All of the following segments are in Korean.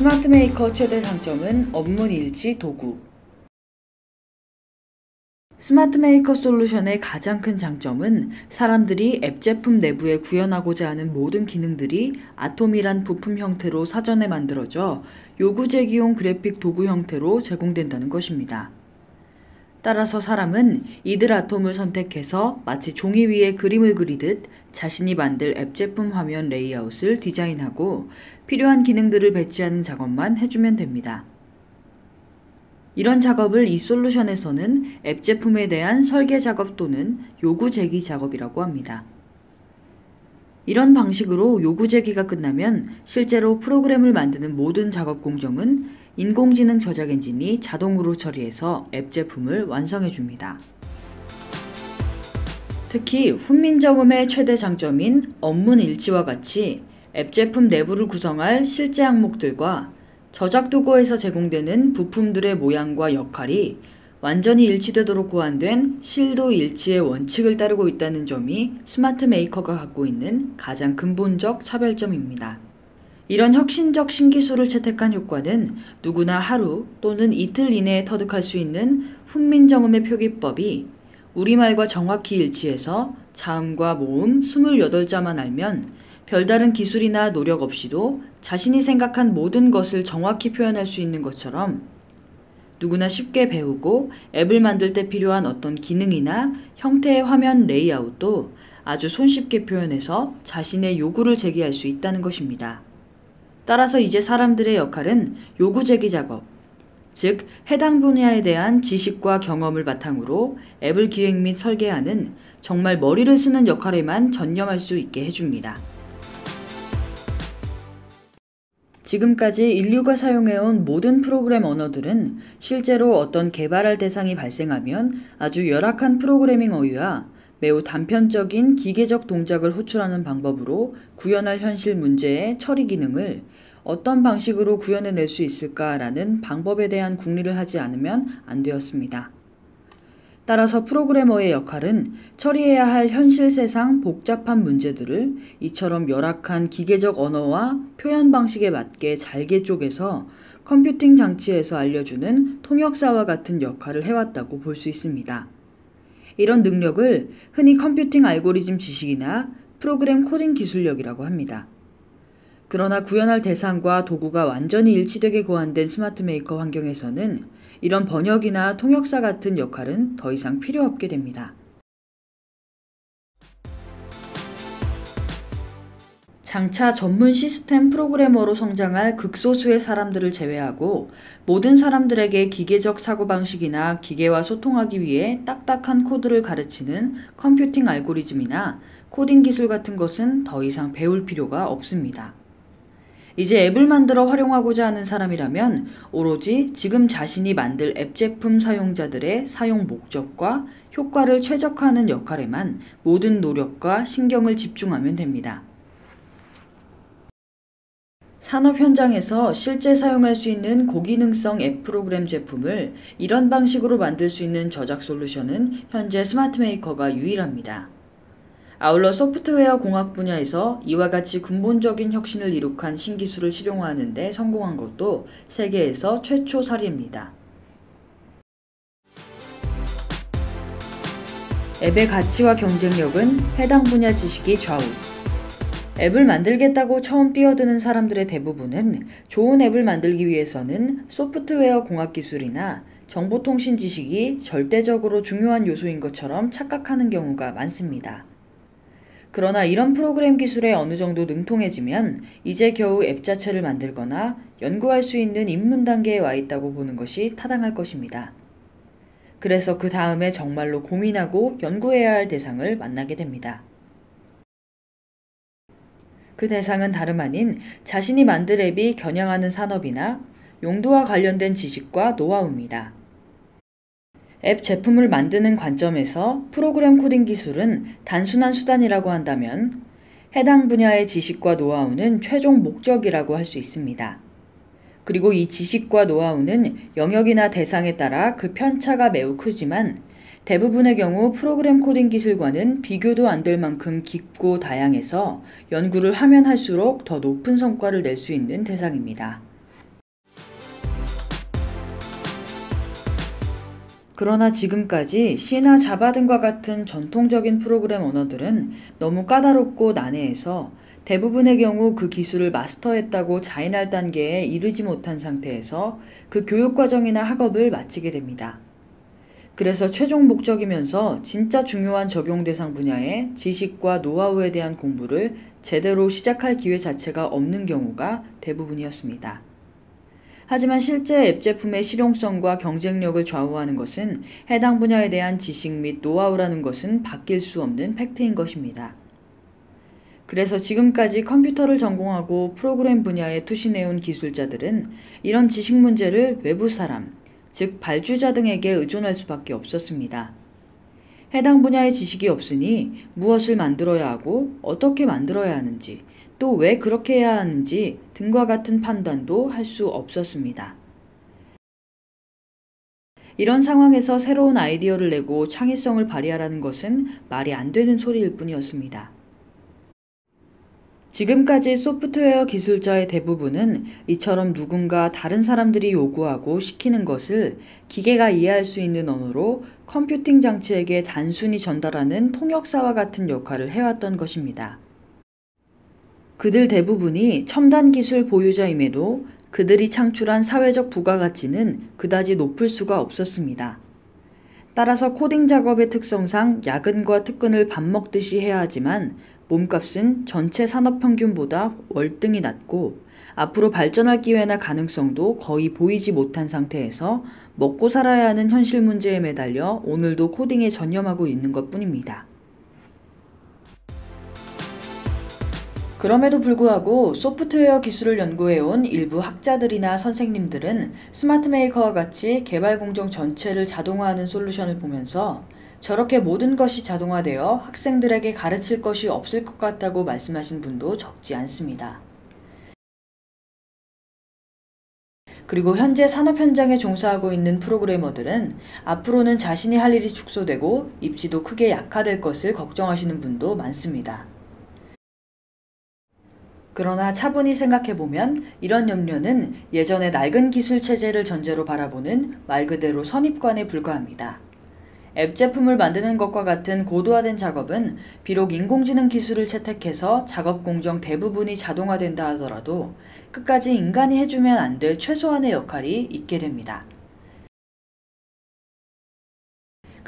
스마트 메이커 최대 장점은 업무 일치 도구. 스마트 메이커 솔루션의 가장 큰 장점은 사람들이 앱 제품 내부에 구현하고자 하는 모든 기능들이 아톰이란 부품 형태로 사전에 만들어져 요구 제기용 그래픽 도구 형태로 제공된다는 것입니다. 따라서 사람은 이들 아톰을 선택해서 마치 종이 위에 그림을 그리듯 자신이 만들 앱 제품 화면 레이아웃을 디자인하고 필요한 기능들을 배치하는 작업만 해주면 됩니다. 이런 작업을 이 솔루션에서는 앱 제품에 대한 설계 작업 또는 요구 제기 작업이라고 합니다. 이런 방식으로 요구 제기가 끝나면 실제로 프로그램을 만드는 모든 작업 공정은 인공지능 저작 엔진이 자동으로 처리해서 앱 제품을 완성해 줍니다. 특히 훈민정음의 최대 장점인 업무 일치와 같이 앱 제품 내부를 구성할 실제 항목들과 저작 도구에서 제공되는 부품들의 모양과 역할이 완전히 일치되도록 고안된 실도 일치의 원칙을 따르고 있다는 점이 스마트 메이커가 갖고 있는 가장 근본적 차별점입니다. 이런 혁신적 신기술을 채택한 효과는 누구나 하루 또는 이틀 이내에 터득할 수 있는 훈민정음의 표기법이 우리말과 정확히 일치해서 자음과 모음 28자만 알면 별다른 기술이나 노력 없이도 자신이 생각한 모든 것을 정확히 표현할 수 있는 것처럼 누구나 쉽게 배우고 앱을 만들 때 필요한 어떤 기능이나 형태의 화면 레이아웃도 아주 손쉽게 표현해서 자신의 요구를 제기할 수 있다는 것입니다. 따라서 이제 사람들의 역할은 요구 제기 작업, 즉 해당 분야에 대한 지식과 경험을 바탕으로 앱을 기획 및 설계하는 정말 머리를 쓰는 역할에만 전념할 수 있게 해줍니다. 지금까지 인류가 사용해온 모든 프로그램 언어들은 실제로 어떤 개발할 대상이 발생하면 아주 열악한 프로그래밍 어휘와 매우 단편적인 기계적 동작을 호출하는 방법으로 구현할 현실 문제의 처리 기능을 어떤 방식으로 구현해낼 수 있을까라는 방법에 대한 궁리를 하지 않으면 안 되었습니다. 따라서 프로그래머의 역할은 처리해야 할 현실 세상 복잡한 문제들을 이처럼 열악한 기계적 언어와 표현 방식에 맞게 잘게 쪼개서 컴퓨팅 장치에서 알려주는 통역사와 같은 역할을 해왔다고 볼 수 있습니다. 이런 능력을 흔히 컴퓨팅 알고리즘 지식이나 프로그램 코딩 기술력이라고 합니다. 그러나 구현할 대상과 도구가 완전히 일치되게 고안된 스마트 메이커 환경에서는 이런 번역이나 통역사 같은 역할은 더 이상 필요 없게 됩니다. 장차 전문 시스템 프로그래머로 성장할 극소수의 사람들을 제외하고 모든 사람들에게 기계적 사고방식이나 기계와 소통하기 위해 딱딱한 코드를 가르치는 컴퓨팅 알고리즘이나 코딩 기술 같은 것은 더 이상 배울 필요가 없습니다. 이제 앱을 만들어 활용하고자 하는 사람이라면 오로지 지금 자신이 만들 앱 제품 사용자들의 사용 목적과 효과를 최적화하는 역할에만 모든 노력과 신경을 집중하면 됩니다. 산업 현장에서 실제 사용할 수 있는 고기능성 앱 프로그램 제품을 이런 방식으로 만들 수 있는 저작 솔루션은 현재 스마트 메이커가 유일합니다. 아울러 소프트웨어 공학 분야에서 이와 같이 근본적인 혁신을 이룩한 신기술을 실용화하는 데 성공한 것도 세계에서 최초 사례입니다. 앱의 가치와 경쟁력은 해당 분야 지식이 좌우. 앱을 만들겠다고 처음 뛰어드는 사람들의 대부분은 좋은 앱을 만들기 위해서는 소프트웨어 공학 기술이나 정보통신 지식이 절대적으로 중요한 요소인 것처럼 착각하는 경우가 많습니다. 그러나 이런 프로그램 기술에 어느 정도 능통해지면 이제 겨우 앱 자체를 만들거나 연구할 수 있는 입문 단계에 와 있다고 보는 것이 타당할 것입니다. 그래서 그 다음에 정말로 고민하고 연구해야 할 대상을 만나게 됩니다. 그 대상은 다름 아닌 자신이 만들 앱이 겨냥하는 산업이나 용도와 관련된 지식과 노하우입니다. 앱 제품을 만드는 관점에서 프로그램 코딩 기술은 단순한 수단이라고 한다면 해당 분야의 지식과 노하우는 최종 목적이라고 할 수 있습니다. 그리고 이 지식과 노하우는 영역이나 대상에 따라 그 편차가 매우 크지만 대부분의 경우 프로그램 코딩 기술과는 비교도 안 될 만큼 깊고 다양해서 연구를 하면 할수록 더 높은 성과를 낼 수 있는 대상입니다. 그러나 지금까지 C나 자바 등과 같은 전통적인 프로그램 언어들은 너무 까다롭고 난해해서 대부분의 경우 그 기술을 마스터했다고 자인할 단계에 이르지 못한 상태에서 그 교육과정이나 학업을 마치게 됩니다. 그래서 최종 목적이면서 진짜 중요한 적용 대상 분야의 지식과 노하우에 대한 공부를 제대로 시작할 기회 자체가 없는 경우가 대부분이었습니다. 하지만 실제 앱 제품의 실용성과 경쟁력을 좌우하는 것은 해당 분야에 대한 지식 및 노하우라는 것은 바뀔 수 없는 팩트인 것입니다. 그래서 지금까지 컴퓨터를 전공하고 프로그램 분야에 투신해온 기술자들은 이런 지식 문제를 외부 사람, 즉 발주자 등에게 의존할 수밖에 없었습니다. 해당 분야의 지식이 없으니 무엇을 만들어야 하고 어떻게 만들어야 하는지, 또 왜 그렇게 해야 하는지 등과 같은 판단도 할 수 없었습니다. 이런 상황에서 새로운 아이디어를 내고 창의성을 발휘하라는 것은 말이 안 되는 소리일 뿐이었습니다. 지금까지 소프트웨어 기술자의 대부분은 이처럼 누군가 다른 사람들이 요구하고 시키는 것을 기계가 이해할 수 있는 언어로 컴퓨팅 장치에게 단순히 전달하는 통역사와 같은 역할을 해왔던 것입니다. 그들 대부분이 첨단 기술 보유자임에도 그들이 창출한 사회적 부가가치는 그다지 높을 수가 없었습니다. 따라서 코딩 작업의 특성상 야근과 특근을 밥 먹듯이 해야 하지만 몸값은 전체 산업 평균보다 월등히 낮고 앞으로 발전할 기회나 가능성도 거의 보이지 못한 상태에서 먹고 살아야 하는 현실 문제에 매달려 오늘도 코딩에 전념하고 있는 것뿐입니다. 그럼에도 불구하고 소프트웨어 기술을 연구해온 일부 학자들이나 선생님들은 스마트 메이커와 같이 개발 공정 전체를 자동화하는 솔루션을 보면서 저렇게 모든 것이 자동화되어 학생들에게 가르칠 것이 없을 것 같다고 말씀하신 분도 적지 않습니다. 그리고 현재 산업 현장에 종사하고 있는 프로그래머들은 앞으로는 자신이 할 일이 축소되고 입지도 크게 약화될 것을 걱정하시는 분도 많습니다. 그러나 차분히 생각해보면 이런 염려는 예전의 낡은 기술 체제를 전제로 바라보는 말 그대로 선입관에 불과합니다. 앱 제품을 만드는 것과 같은 고도화된 작업은 비록 인공지능 기술을 채택해서 작업 공정 대부분이 자동화된다 하더라도 끝까지 인간이 해주면 안 될 최소한의 역할이 있게 됩니다.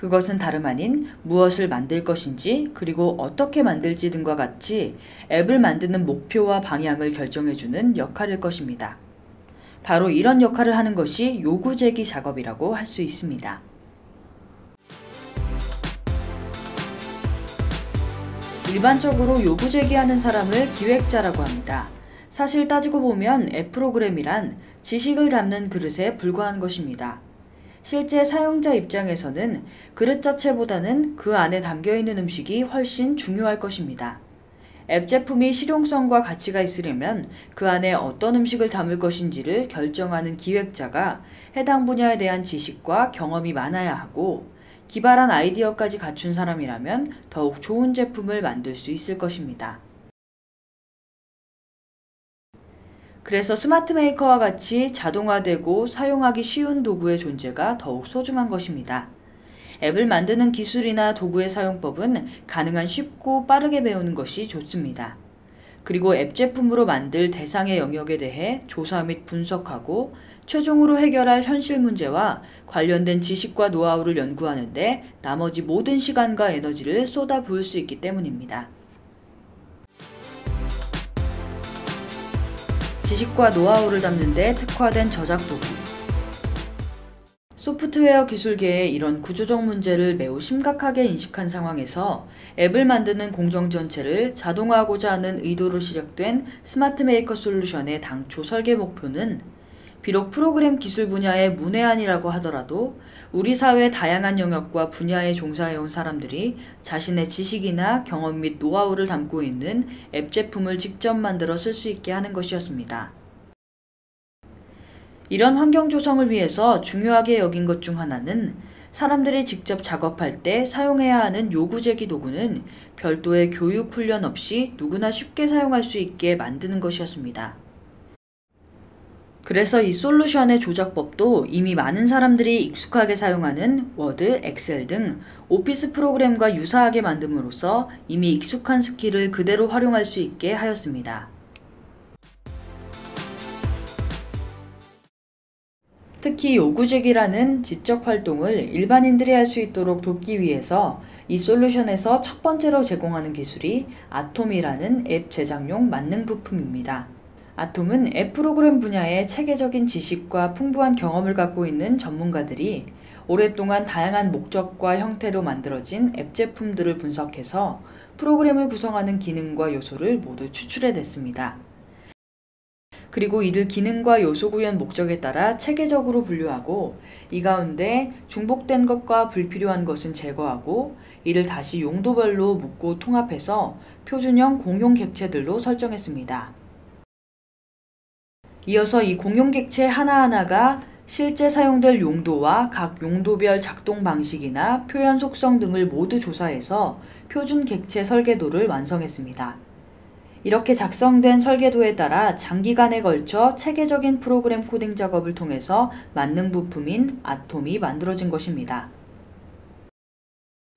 그것은 다름 아닌 무엇을 만들 것인지 그리고 어떻게 만들지 등과 같이 앱을 만드는 목표와 방향을 결정해주는 역할일 것입니다. 바로 이런 역할을 하는 것이 요구제기 작업이라고 할 수 있습니다. 일반적으로 요구제기하는 사람을 기획자라고 합니다. 사실 따지고 보면 앱 프로그램이란 지식을 담는 그릇에 불과한 것입니다. 실제 사용자 입장에서는 그릇 자체보다는 그 안에 담겨있는 음식이 훨씬 중요할 것입니다. 앱 제품이 실용성과 가치가 있으려면 그 안에 어떤 음식을 담을 것인지를 결정하는 기획자가 해당 분야에 대한 지식과 경험이 많아야 하고 기발한 아이디어까지 갖춘 사람이라면 더욱 좋은 제품을 만들 수 있을 것입니다. 그래서 스마트 메이커와 같이 자동화되고 사용하기 쉬운 도구의 존재가 더욱 소중한 것입니다. 앱을 만드는 기술이나 도구의 사용법은 가능한 쉽고 빠르게 배우는 것이 좋습니다. 그리고 앱 제품으로 만들 대상의 영역에 대해 조사 및 분석하고 최종으로 해결할 현실 문제와 관련된 지식과 노하우를 연구하는데 나머지 모든 시간과 에너지를 쏟아부을 수 있기 때문입니다. 지식과 노하우를 담는 데 특화된 저작 도구. 소프트웨어 기술계의 이런 구조적 문제를 매우 심각하게 인식한 상황에서 앱을 만드는 공정 전체를 자동화하고자 하는 의도로 시작된 스마트 메이커 솔루션의 당초 설계 목표는 비록 프로그램 기술 분야의 문외한이라고 하더라도 우리 사회의 다양한 영역과 분야에 종사해온 사람들이 자신의 지식이나 경험 및 노하우를 담고 있는 앱 제품을 직접 만들어 쓸 수 있게 하는 것이었습니다. 이런 환경 조성을 위해서 중요하게 여긴 것 중 하나는 사람들이 직접 작업할 때 사용해야 하는 요구제기 도구는 별도의 교육 훈련 없이 누구나 쉽게 사용할 수 있게 만드는 것이었습니다. 그래서 이 솔루션의 조작법도 이미 많은 사람들이 익숙하게 사용하는 워드, 엑셀 등 오피스 프로그램과 유사하게 만듦으로써 이미 익숙한 스킬을 그대로 활용할 수 있게 하였습니다. 특히 요구제기라는 지적 활동을 일반인들이 할 수 있도록 돕기 위해서 이 솔루션에서 첫 번째로 제공하는 기술이 아톰이라는 앱 제작용 만능 부품입니다. 아톰은 앱 프로그램 분야에 체계적인 지식과 풍부한 경험을 갖고 있는 전문가들이 오랫동안 다양한 목적과 형태로 만들어진 앱 제품들을 분석해서 프로그램을 구성하는 기능과 요소를 모두 추출해냈습니다. 그리고 이를 기능과 요소 구현 목적에 따라 체계적으로 분류하고 이 가운데 중복된 것과 불필요한 것은 제거하고 이를 다시 용도별로 묶고 통합해서 표준형 공용 객체들로 설정했습니다. 이어서 이 공용 객체 하나하나가 실제 사용될 용도와 각 용도별 작동 방식이나 표현 속성 등을 모두 조사해서 표준 객체 설계도를 완성했습니다. 이렇게 작성된 설계도에 따라 장기간에 걸쳐 체계적인 프로그램 코딩 작업을 통해서 만능 부품인 아톰이 만들어진 것입니다.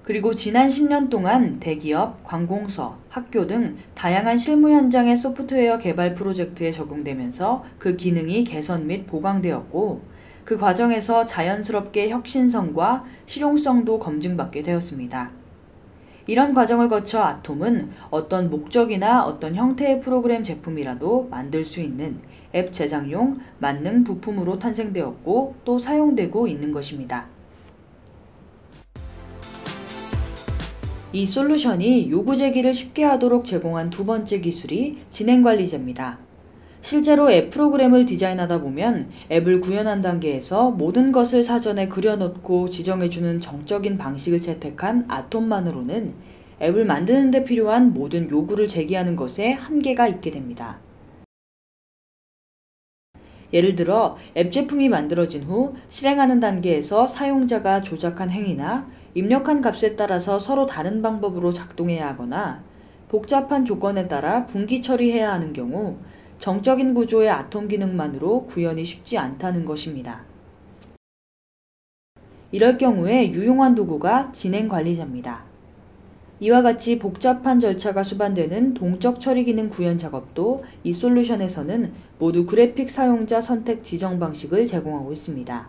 그리고 지난 10년 동안 대기업, 관공서, 학교 등 다양한 실무 현장의 소프트웨어 개발 프로젝트에 적용되면서 그 기능이 개선 및 보강되었고 그 과정에서 자연스럽게 혁신성과 실용성도 검증받게 되었습니다. 이런 과정을 거쳐 아톰은 어떤 목적이나 어떤 형태의 프로그램 제품이라도 만들 수 있는 앱 제작용 만능 부품으로 탄생되었고 또 사용되고 있는 것입니다. 이 솔루션이 요구 제기를 쉽게 하도록 제공한 두 번째 기술이 진행관리자입니다. 실제로 앱 프로그램을 디자인하다 보면 앱을 구현한 단계에서 모든 것을 사전에 그려놓고 지정해주는 정적인 방식을 채택한 아톰만으로는 앱을 만드는 데 필요한 모든 요구를 제기하는 것에 한계가 있게 됩니다. 예를 들어 앱 제품이 만들어진 후 실행하는 단계에서 사용자가 조작한 행위나 입력한 값에 따라서 서로 다른 방법으로 작동해야 하거나 복잡한 조건에 따라 분기 처리해야 하는 경우 정적인 구조의 아톰 기능만으로 구현이 쉽지 않다는 것입니다. 이럴 경우에 유용한 도구가 진행관리자입니다. 이와 같이 복잡한 절차가 수반되는 동적 처리 기능 구현 작업도 이 솔루션에서는 모두 그래픽 사용자 선택 지정 방식을 제공하고 있습니다.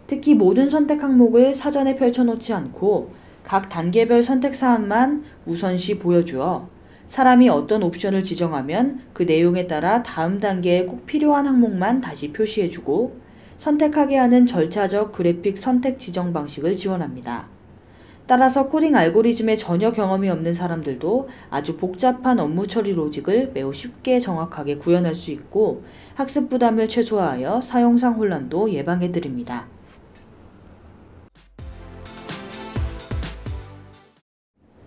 특히 모든 선택 항목을 사전에 펼쳐놓지 않고 각 단계별 선택 사항만 우선시 보여주어 사람이 어떤 옵션을 지정하면 그 내용에 따라 다음 단계에 꼭 필요한 항목만 다시 표시해주고 선택하게 하는 절차적 그래픽 선택 지정 방식을 지원합니다. 따라서 코딩 알고리즘에 전혀 경험이 없는 사람들도 아주 복잡한 업무 처리 로직을 매우 쉽게 정확하게 구현할 수 있고 학습 부담을 최소화하여 사용상 혼란도 예방해드립니다.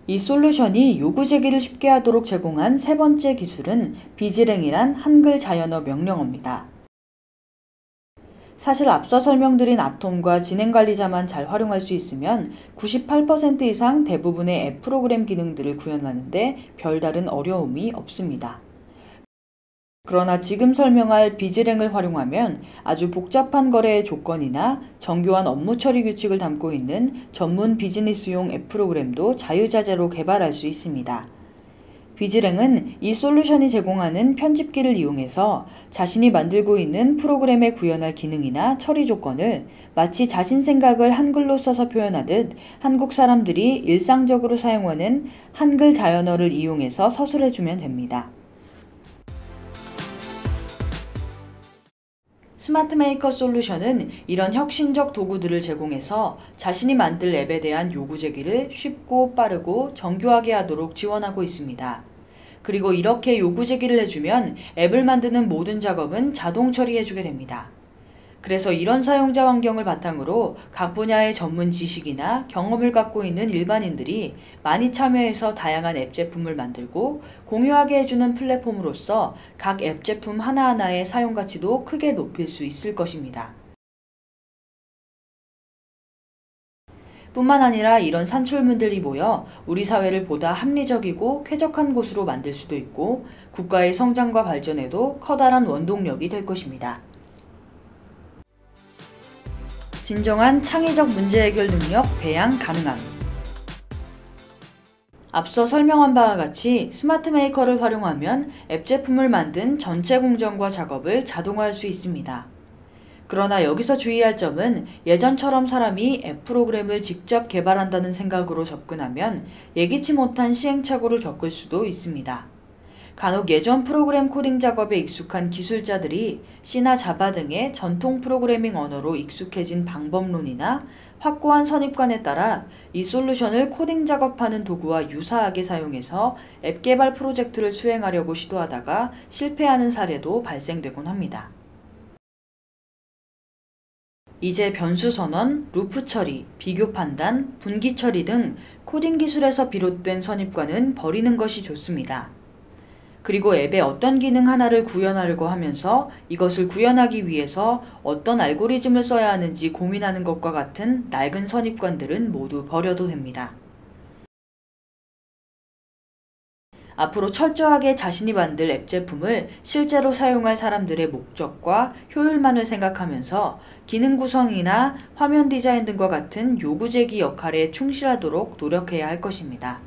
이 솔루션이 요구 제기를 쉽게 하도록 제공한 세 번째 기술은 비즈랭이란 한글 자연어 명령어입니다. 사실 앞서 설명드린 아톰과 진행관리자만 잘 활용할 수 있으면 98% 이상 대부분의 앱 프로그램 기능들을 구현하는데 별다른 어려움이 없습니다. 그러나 지금 설명할 비즈랭을 활용하면 아주 복잡한 거래의 조건이나 정교한 업무 처리 규칙을 담고 있는 전문 비즈니스용 앱 프로그램도 자유자재로 개발할 수 있습니다. 비즈랭은 이 솔루션이 제공하는 편집기를 이용해서 자신이 만들고 있는 프로그램에 구현할 기능이나 처리 조건을 마치 자신 생각을 한글로 써서 표현하듯 한국 사람들이 일상적으로 사용하는 한글 자연어를 이용해서 서술해주면 됩니다. 스마트 메이커 솔루션은 이런 혁신적 도구들을 제공해서 자신이 만들 앱에 대한 요구 제기를 쉽고 빠르고 정교하게 하도록 지원하고 있습니다. 그리고 이렇게 요구 제기를 해주면 앱을 만드는 모든 작업은 자동 처리해주게 됩니다. 그래서 이런 사용자 환경을 바탕으로 각 분야의 전문 지식이나 경험을 갖고 있는 일반인들이 많이 참여해서 다양한 앱 제품을 만들고 공유하게 해주는 플랫폼으로서 각 앱 제품 하나하나의 사용 가치도 크게 높일 수 있을 것입니다. 뿐만 아니라 이런 산출물들이 모여 우리 사회를 보다 합리적이고 쾌적한 곳으로 만들 수도 있고 국가의 성장과 발전에도 커다란 원동력이 될 것입니다. 진정한 창의적 문제 해결 능력 배양 가능함. 앞서 설명한 바와 같이 스마트 메이커를 활용하면 앱 제품을 만든 전체 공정과 작업을 자동화할 수 있습니다. 그러나 여기서 주의할 점은 예전처럼 사람이 앱 프로그램을 직접 개발한다는 생각으로 접근하면 예기치 못한 시행착오를 겪을 수도 있습니다. 간혹 예전 프로그램 코딩 작업에 익숙한 기술자들이 C나 자바 등의 전통 프로그래밍 언어로 익숙해진 방법론이나 확고한 선입관에 따라 이 솔루션을 코딩 작업하는 도구와 유사하게 사용해서 앱 개발 프로젝트를 수행하려고 시도하다가 실패하는 사례도 발생되곤 합니다. 이제 변수 선언, 루프 처리, 비교 판단, 분기 처리 등 코딩 기술에서 비롯된 선입관은 버리는 것이 좋습니다. 그리고 앱에 어떤 기능 하나를 구현하려고 하면서 이것을 구현하기 위해서 어떤 알고리즘을 써야 하는지 고민하는 것과 같은 낡은 선입관들은 모두 버려도 됩니다. 앞으로 철저하게 자신이 만들 앱 제품을 실제로 사용할 사람들의 목적과 효율만을 생각하면서 기능 구성이나 화면 디자인 등과 같은 요구 제기 역할에 충실하도록 노력해야 할 것입니다.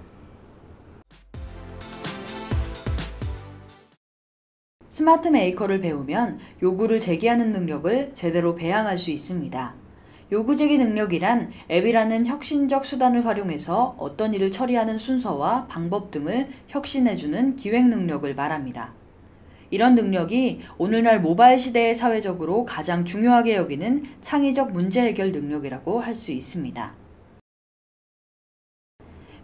스마트 메이커를 배우면 요구를 제기하는 능력을 제대로 배양할 수 있습니다. 요구 제기 능력이란 앱이라는 혁신적 수단을 활용해서 어떤 일을 처리하는 순서와 방법 등을 혁신해주는 기획 능력을 말합니다. 이런 능력이 오늘날 모바일 시대의 사회적으로 가장 중요하게 여기는 창의적 문제 해결 능력이라고 할 수 있습니다.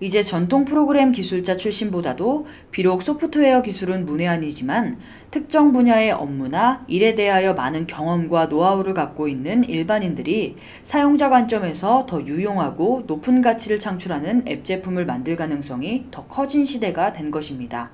이제 전통 프로그램 기술자 출신보다도 비록 소프트웨어 기술은 문외한이지만 특정 분야의 업무나 일에 대하여 많은 경험과 노하우를 갖고 있는 일반인들이 사용자 관점에서 더 유용하고 높은 가치를 창출하는 앱 제품을 만들 가능성이 더 커진 시대가 된 것입니다.